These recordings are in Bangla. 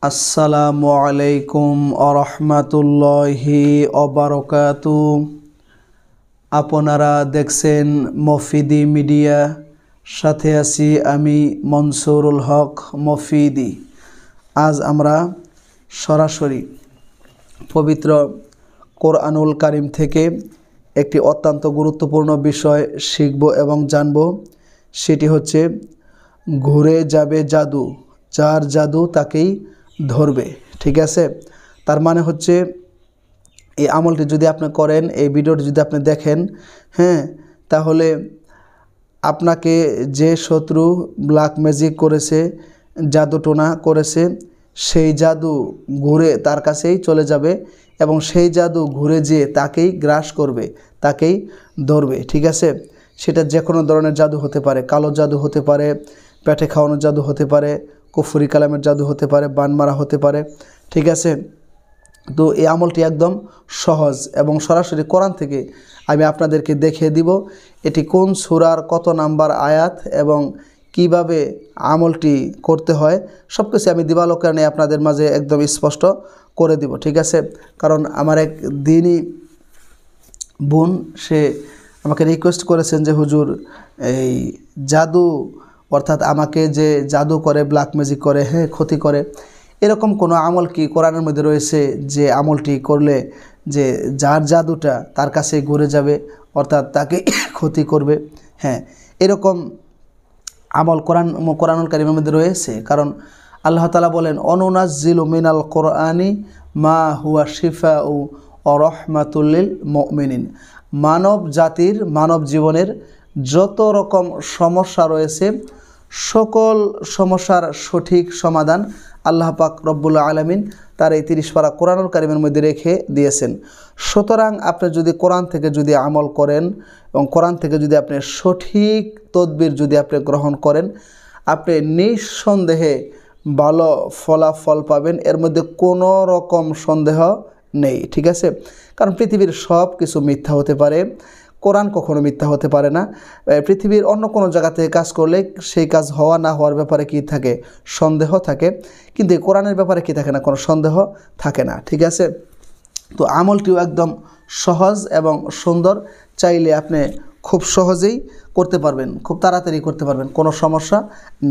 আসসালামু আলাইকুম আরহামাতুল্লাহি অবারকাতু। আপনারা দেখছেন মফিদি মিডিয়া, সাথে আছি আমি মনসুরুল হক মফিদি। আজ আমরা সরাসরি পবিত্র কোরআনুল কারিম থেকে একটি অত্যন্ত গুরুত্বপূর্ণ বিষয় শিখব এবং জানব। সেটি হচ্ছে ঘুরে যাবে জাদু, যার জাদু তাকেই ধরবে। ঠিক আছে, তার মানে হচ্ছে এই আমলটি যদি আপনি করেন, এই ভিডিওটি যদি আপনি দেখেন, তাহলে আপনাকে যে শত্রু ব্ল্যাক ম্যাজিক করেছে, জাদুটোনা করেছে, সেই জাদু ঘুরে তার কাছেই চলে যাবে এবং সেই জাদু ঘুরে যেয়ে তাকেই গ্রাস করবে, তাকেই ধরবে। ঠিক আছে, সেটা যে কোনো ধরনের জাদু হতে পারে, কালো জাদু হতে পারে, পেটে খাওয়ানোর জাদু হতে পারে, কুফরি কালামের জাদু হতে পারে, বান মারা হতে পারে। ঠিক আছে, তো এই আমলটি একদম সহজ এবং সরাসরি কোরআন থেকে আমি আপনাদেরকে দেখিয়ে দিব এটি কোন সূরার কত নাম্বার আয়াত এবং কিভাবে আমলটি করতে হয়, সব কিছু আমি দিবালোচনায় আপনাদের মাঝে একদম স্পষ্ট করে দিব। ঠিক আছে, কারণ আমার এক দিনই বোন, সে আমাকে রিকোয়েস্ট করেছেন যে হুজুর, এই জাদু অর্থাৎ আমাকে যে জাদু করে, ব্ল্যাক ম্যাজিক করে, ক্ষতি করে, এরকম কোনো আমল কি কোরআনের মধ্যে রয়েছে যে আমলটি করলে যে যার জাদুটা তার কাছে ঘুরে যাবে, অর্থাৎ তাকে ক্ষতি করবে? এরকম আমল কোরআনুল কারীমের মধ্যে রয়েছে। কারণ আল্লাহ তাআলা বলেন, অনুনাজ্জিলু মিনাল কোরআনি মা হুয়া শিফাউ ওয়া রাহমাতুল লিল মুমিনিন। মানব জাতির, মানব জীবনের যত রকম সমস্যা রয়েছে, সকল সমস্যার সঠিক সমাধান আল্লাহ পাক রব্বুল আলামিন তার এই 30 পারা কোরআনুল কারীমের মধ্যে রেখে দিয়েছেন। সুতরাং আপনি যদি কোরআন থেকে যদি আমল করেন এবং কোরআন থেকে যদি আপনি সঠিক তদবির যদি আপনি গ্রহণ করেন, আপনি নিঃসন্দেহে ভালো ফলাফল পাবেন, এর মধ্যে কোনো রকম সন্দেহ নেই। ঠিক আছে, কারণ পৃথিবীর সব কিছু মিথ্যা হতে পারে, কোরআন কখনো মিথ্যা হতে পারে না। পৃথিবীর অন্য কোনো জায়গা থেকে কাজ করলে সেই কাজ হওয়া না হওয়ার ব্যাপারে কি থাকে? সন্দেহ থাকে, কিন্তু এই কোরআনের ব্যাপারে কি থাকে না? কোনো সন্দেহ থাকে না। ঠিক আছে, তো আমলটিও একদম সহজ এবং সুন্দর, চাইলে আপনি খুব সহজেই করতে পারবেন, খুব তাড়াতাড়ি করতে পারবেন, কোনো সমস্যা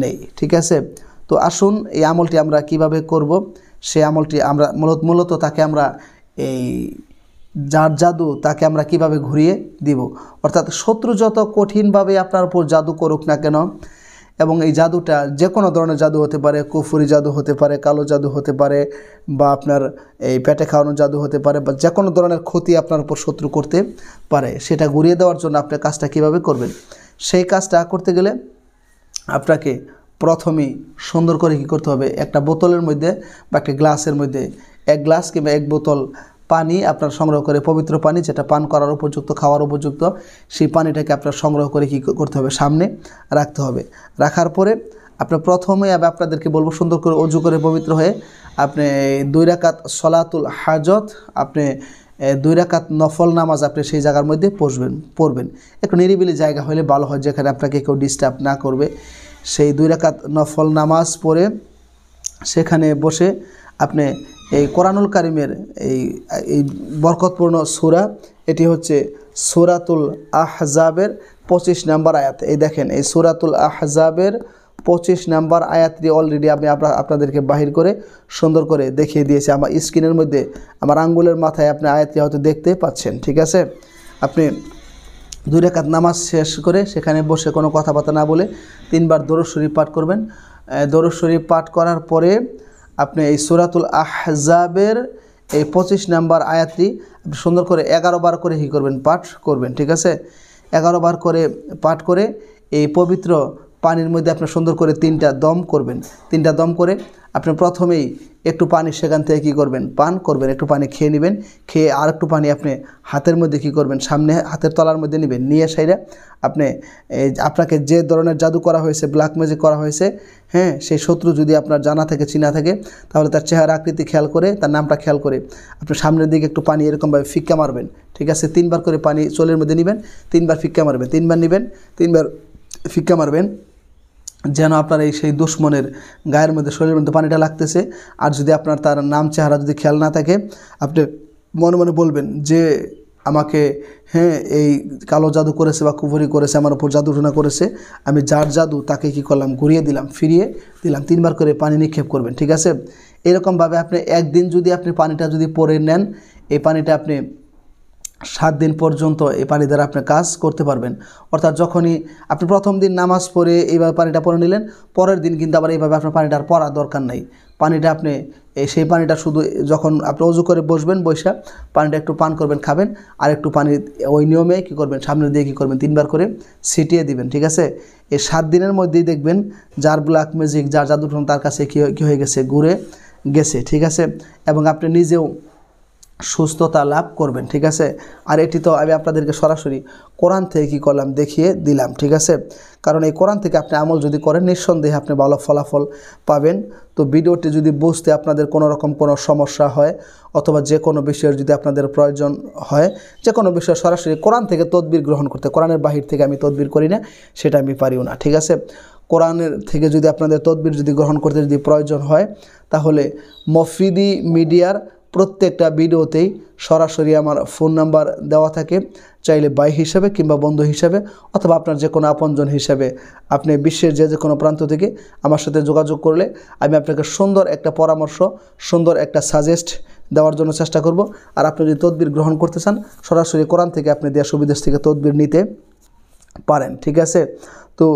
নেই। ঠিক আছে, তো আসুন এই আমলটি আমরা কিভাবে করব। সেই আমলটি আমরা মূলত তাকে আমরা এই যার জাদু তাকে আমরা কিভাবে ঘুরিয়ে দিব, অর্থাৎ শত্রু যত কঠিনভাবে আপনার উপর জাদু করুক না কেন, এবং এই জাদুটা যে কোনো ধরনের জাদু হতে পারে, কুফরি জাদু হতে পারে, কালো জাদু হতে পারে, বা আপনার এই পেটে খাওয়ানো জাদু হতে পারে, বা যে কোনো ধরনের ক্ষতি আপনার উপর শত্রু করতে পারে, সেটা ঘুরিয়ে দেওয়ার জন্য আপনি কাজটা কিভাবে করবেন। সেই কাজটা করতে গেলে আপনাকে প্রথমেই সুন্দর করে কী করতে হবে, একটা বোতলের মধ্যে বা একটা গ্লাসের মধ্যে 1 গ্লাস কিংবা 1 বোতল পানি আপনার সংগ্রহ করে, পবিত্র পানি যেটা পান করার উপযুক্ত, খাওয়ার উপযুক্ত, সেই পানিটাকে আপনার সংগ্রহ করে কী করতে হবে, সামনে রাখতে হবে। রাখার পরে আপনার প্রথমে আমি আপনাদেরকে বলবো, সুন্দর করে অজু করে পবিত্র হয়ে আপনি 2 রাকাত সলাতুল হাজত, আপনি 2 রাকাত নফল নামাজ আপনি সেই জায়গার মধ্যে পড়বেন। একটু নিরিবিলি জায়গা হলে ভালো হয়, যেখানে আপনাকে কেউ ডিস্টার্ব না করবে। সেই 2 রাকাত নফল নামাজ পড়ে সেখানে বসে আপনি এই কোরআনুল কারীমের এই বরকতপূর্ণ সূরা, এটি হচ্ছে সূরাতুল আহজাবের 25 নম্বর আয়াত। এই দেখেন, এই সূরাতুল আহজাবের 25 নম্বর আয়াতটি অলরেডি আমি আপনাদেরকে বাহির করে সুন্দর করে দেখিয়ে দিয়েছি আমার স্ক্রিনের মধ্যে, আমার আঙ্গুলের মাথায় আপনি আয়াতটি হয়তো দেখতে পাচ্ছেন। ঠিক আছে, আপনি 2 রাকাত নামাজ শেষ করে সেখানে বসে কোনো কথাবার্তা না বলে 3 বার দরুদ শরীফ পাঠ করবেন। দরুদ শরীফ পাঠ করার পরে আপনি এই সূরাতুল আহজাবের এই 25 নম্বর আয়াতটি সুন্দর করে 11 বার করে পাঠ করবেন। ঠিক আছে, 11 বার করে পাঠ করে এই পবিত্র পানির মধ্যে আপনি সুন্দর করে 3টা দম করবেন। 3টা দম করে আপনি প্রথমেই একটু পানি সেখান থেকে কী করবেন, পান করবেন, একটু পানি খেয়ে নেবেন। খেয়ে আর একটু পানি আপনি হাতের মধ্যে কী করবেন, সামনে হাতের তলার মধ্যে নেবেন। নিয়ে সাইডে আপনি আপনাকে যে ধরনের জাদু করা হয়েছে, ব্ল্যাক ম্যাজিক করা হয়েছে, সেই শত্রু যদি আপনার জানা থাকে, চিনা থাকে, তাহলে তার চেহারা আকৃতি খেয়াল করে, তার নামটা খেয়াল করে আপনি সামনের দিকে একটু পানি এরকমভাবে ফিক্কা মারবেন। ঠিক আছে, 3 বার করে পানি চোলের মধ্যে নেবেন, 3 বার ফিক্কা মারবেন, 3 বার নেবেন, 3 বার ফিক্কা মারবেন। যেন আপনার এই সেই দুশ্মনের গায়ের মধ্যে শরীরের মধ্যে পানিটা লাগতেছে। আর যদি আপনার তার নাম চেহারা যদি খেয়াল না থাকে, আপনি মনে মনে বলবেন যে আমাকে এই কালো জাদু করেছে বা কুফরি করেছে, আমার উপর জাদুটনা করেছে, আমি যার জাদু তাকে কি করলাম, ঘুরিয়ে দিলাম, ফিরিয়ে দিলাম। 3 বার করে পানি নিক্ষেপ করবেন, ঠিক আছে। এরকমভাবে আপনি একদিন যদি আপনি পানিটা যদি পরে নেন, এই পানিটা আপনি 7 দিন পর্যন্ত এই পানি দ্বারা আপনি কাজ করতে পারবেন। অর্থাৎ যখনই আপনি প্রথম দিন নামাজ পড়ে এইভাবে পানিটা পরে নিলেন, পরের দিন কিন্তু আবার এইভাবে আপনার পানিটা আর পড়ার দরকার নাই। পানিটা আপনি সেই পানিটা শুধু যখন আপনি অজু করে বসবেন, বৈশা পানিটা একটু পান করবেন, খাবেন, আর একটু পানি ওই নিয়মে কী করবেন, সামনে দিয়ে কী করবেন, 3 বার করে ছিটিয়ে দিবেন, ঠিক আছে। এই 7 দিনের মধ্যেই দেখবেন যার ব্ল্যাক ম্যাজিক, যার জাদুটনা তার কাছে কী হয়ে গেছে, ঘুরে গেছে, ঠিক আছে। এবং আপনি নিজেও সুস্থতা লাভ করবেন, ঠিক আছে। আর এটি তো আমি আপনাদেরকে সরাসরি কোরআন থেকে কী করলাম, দেখিয়ে দিলাম, ঠিক আছে। কারণ এই কোরআন থেকে আপনি আমল যদি করেন, নিঃসন্দেহে আপনি ভালো ফলাফল পাবেন। তো ভিডিওটি যদি বুঝতে আপনাদের কোনো রকম কোনো সমস্যা হয়, অথবা যে কোনো বিষয়ের যদি আপনাদের প্রয়োজন হয়, যে কোনো বিষয় সরাসরি কোরআন থেকে তদবির গ্রহণ করতে, কোরআনের বাহির থেকে আমি তদবির করি না, সেটা আমি পারিও না, ঠিক আছে। কোরআনের থেকে যদি আপনাদের তদবির যদি গ্রহণ করতে যদি প্রয়োজন হয়, তাহলে মফিদি মিডিয়ার প্রত্যেকটা ভিডিওতেই সরাসরি আমার ফোন নাম্বার দেওয়া থাকে। চাইলে ভাই হিসাবে কিংবা বন্ধু হিসাবে, অথবা আপনার যে কোনো আপনজন হিসাবে আপনি বিশ্বের যে কোনো প্রান্ত থেকে আমার সাথে যোগাযোগ করলে আমি আপনাকে সুন্দর একটা পরামর্শ, সুন্দর একটা সাজেস্ট দেওয়ার জন্য চেষ্টা করব। আর আপনি যদি তদবির গ্রহণ করতে চান, সরাসরি কোরআন থেকে আপনি দেশ ও বিদেশ থেকে তদবির নিতে পারেন, ঠিক আছে। তো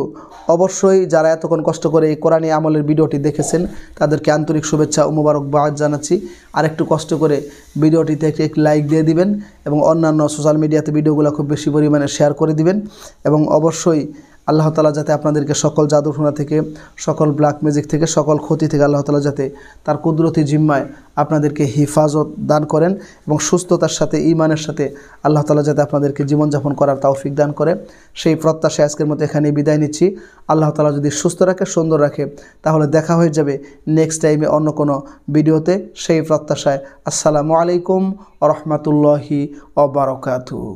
অবশ্যই যারা এতক্ষণ কষ্ট করে এই কোরআনী আমলের ভিডিওটি দেখেছেন, তাদেরকে আন্তরিক শুভেচ্ছা ও মোবারকবাদ জানাচ্ছি। আর একটু কষ্ট করে ভিডিওটিতে একটি লাইক দিয়ে দিবেন, এবং অন্যান্য সোশ্যাল মিডিয়াতে ভিডিওগুলো খুব বেশি পরিমাণে শেয়ার করে দিবেন। এবং অবশ্যই আল্লাহ তাআলা যাতে আপনাদেরকে সকল জাদুটনা থেকে, সকল ব্ল্যাক ম্যাজিক থেকে, সকল ক্ষতি থেকে আল্লাহ তাআলা যাতে তার কুদরতি জিম্মায় আপনাদেরকে হিফাজত দান করেন, এবং সুস্থতার সাথে, ঈমানের সাথে আল্লাহ তাআলা যাতে আপনাদেরকে জীবনযাপন করার তৌফিক দান করে, সেই প্রত্যাশায় আজকের মতো এখানে বিদায় নিচ্ছি। আল্লাহ তাআলা যদি সুস্থ রাখে, সুন্দর রাখে, তাহলে দেখা হয়ে যাবে নেক্সট টাইমে অন্য কোনো ভিডিওতে। সেই প্রত্যাশায় আসসালামু আলাইকুম ওয়া রাহমাতুল্লাহি ওয়া বারাকাতুহু।